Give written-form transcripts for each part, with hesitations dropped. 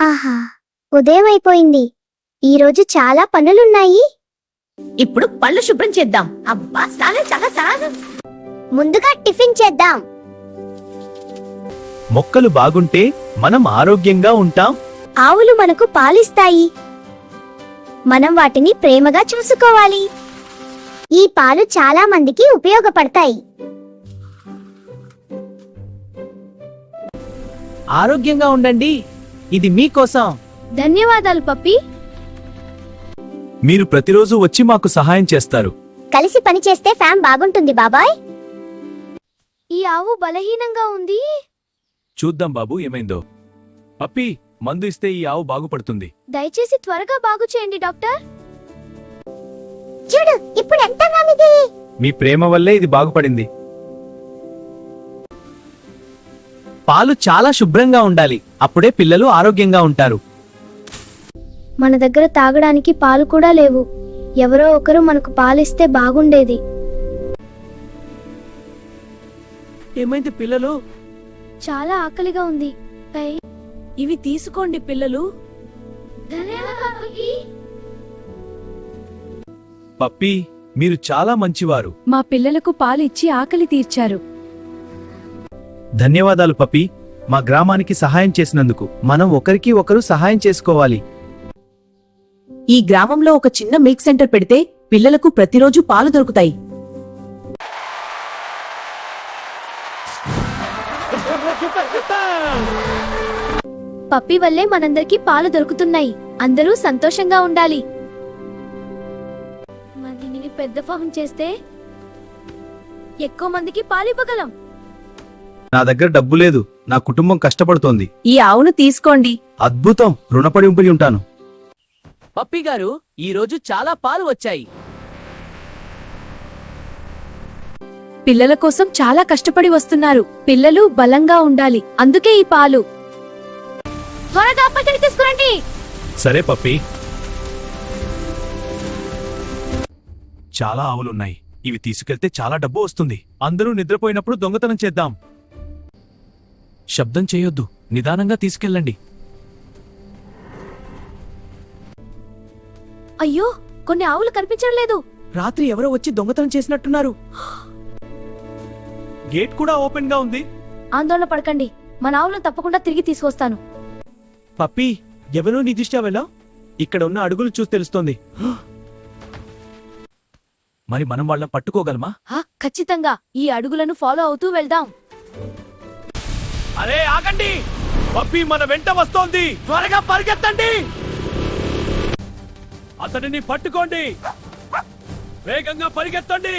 ఆహా, ఉదయం అయిపోయింది. ఈరోజు చాలా పనులున్నాయి. ఇప్పుడు పళ్ళు శుభ్రం చేద్దాం. అబ్బా చాలా ముందుగా టిఫిన్ చేద్దాం. మొక్కలు బాగుంటే మనం ఆరోగ్యంగా ఉంటాం. ఆవులు మనకు పాలిస్తాయి. మనం వాటిని ప్రేమగా చూసుకోవాలి. ఈ పాలు చాలా మందికి ఉపయోగపడతాయి. ఆరోగ్యంగా ఉండండి, ఇది మీకోసం. ధన్యవాదాలు పప్పి. మీరు ప్రతిరోజు వచ్చి మాకు సహాయం చేస్తారు. కలిసి పనిచేస్తే ఫ్యామ్ బాగుంటుంది బాబాయ్. ఈ ఆవు బలహీనంగా ఉంది. చూద్దాం బాబు ఏమైందో. పప్పి, మందు ఇస్తే ఈ ఆవు బాగుపడుతుంది. దయచేసి త్వరగా బాగు చేయండి డాక్టర్. చూడు, ఇప్పుడు ఎంత బాగుంది. మీ ప్రేమ వల్లే ఇది బాగుపడింది. పాలు చాలా శుభ్రంగా ఉండాలి, అప్పుడే పిల్లలు ఆరోగ్యంగా ఉంటారు. మన దగ్గర తాగడానికి పాలు కూడా లేవు. ఎవరో ఒకరు మనకు పాలిస్తే బాగుండేది. ఏమైంది పిల్లలు? చాలా ఆకలిగా ఉంది. ఇవి తీసుకోండి పిల్లలు. పప్పి, మీరు చాలా మంచివారు. మా పిల్లలకు పాలు ఇచ్చి ఆకలి తీర్చారు. ధన్యవాదాలు పప్పి, మా గ్రామానికి సహాయం చేసినందుకు. మనం ఒకరికి ఒకరు సహాయం చేసుకోవాలి. ఈ గ్రామంలో ఒక చిన్న మిల్క్ సెంటర్ పెడితే పిల్లలకు ప్రతిరోజు పాలు దొరుకుతాయి. పప్పి వల్లే మనందరికీ పాలు దొరుకుతున్నాయి. అందరూ సంతోషంగా ఉండాలి. దీనిని పెద్ద ఫామ్ చేస్తే ఎక్కువ మందికి పాలు ఇవ్వగలం. నా దగ్గర డబ్బు లేదు, నా కుటుంబం కష్టపడుతోంది. ఈ ఆవును తీసుకోండి. అద్భుతం, రుణపడి ఉండి ఉంటాను. పప్పి గారు, ఈ రోజు చాలా పాలు వచ్చాయి. పిల్లల కోసం చాలా కష్టపడి వస్తున్నారు. పిల్లలు బలంగా ఉండాలి, అందుకే ఈ పాలు. త్వరగా పచ్చడి తీసుకురండి. సరే పప్పి. చాలా ఆవులున్నాయి, ఇవి తీసుకెళ్తే చాలా డబ్బు వస్తుంది. అందరూ నిద్రపోయినప్పుడు దొంగతనం చేద్దాం. శబ్దం చేయొద్దు, నిదానంగా తీసుకెళ్ళండి. అయ్యో, కొన్ని ఆవులు కనిపించడం లేదు. రాత్రి ఎవరో వచ్చి దొంగతనం చేసినట్టున్నారు. గేట్ కూడా ఓపెన్ గా ఉంది. ఆందోళన పడకండి, మన ఆవులను తప్పకుండా తిరిగి తీసుకొస్తాను. పప్పి, ఎవరో నీ దిష్టా వెళ్ళావు? ఇక్కడ ఉన్న అడుగులు చూసి తెలుస్తోంది. మరి మనం వాళ్ళని పట్టుకోగలమా? ఖచ్చితంగా. ఈ అడుగులను ఫాలో అవుతూ వెళ్దాం. అరే ఆగండి, పప్పి మన వెంట వస్తోంది. త్వరగా పరిగెత్తండి. అతడిని పట్టుకోండి, వేగంగా పరిగెత్తండి.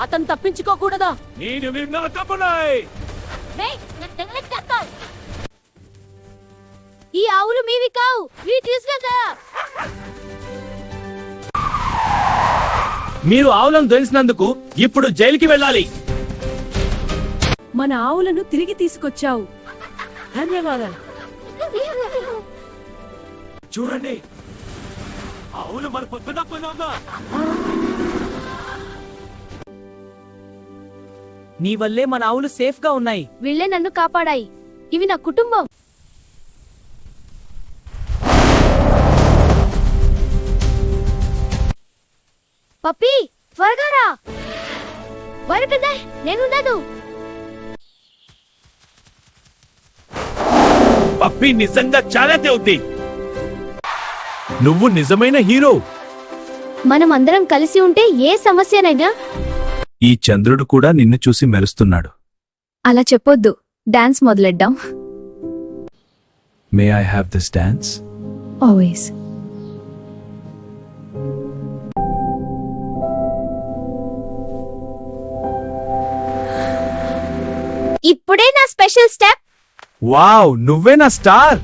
అతను తప్పించుకోకూడదా? నేను విన్నా తప్పునాయ్. ఈ ఆవులు మీవి కావు, మీరు ఆవులను తెలిసినందుకు ఇప్పుడు జైలుకి వెళ్ళాలి. మన ఆవులను తిరిగి తీసుకొచ్చావు. ధన్యవాదాలు. చూడండి, ఆవులు మన పొద్దున నీ వల్లే మన ఆవులు సేఫ్ గా ఉన్నాయి. వీళ్ళే నన్ను కాపాడాయి. ఇవి నా కుటుంబం. పప్పి, త్వరగా రా. వరకదా, నేనున్నాను. పప్పి నిజంగా చాలా తెలివి. నువ్వు నిజమైన హీరో. మనం అందరం కలిసి ఉంటే ఏ సమస్యనైనా. ఈ చంద్రుడు కూడా నిన్ను చూసి మెరుస్తున్నాడు. అలా చెప్పొద్దు. డాన్స్ మొదలెద్దాం. May I have this dance? Always. ఇప్పుడే నా స్పెషల్ స్టెప్. వావ్, నువ్వే నా స్టార్.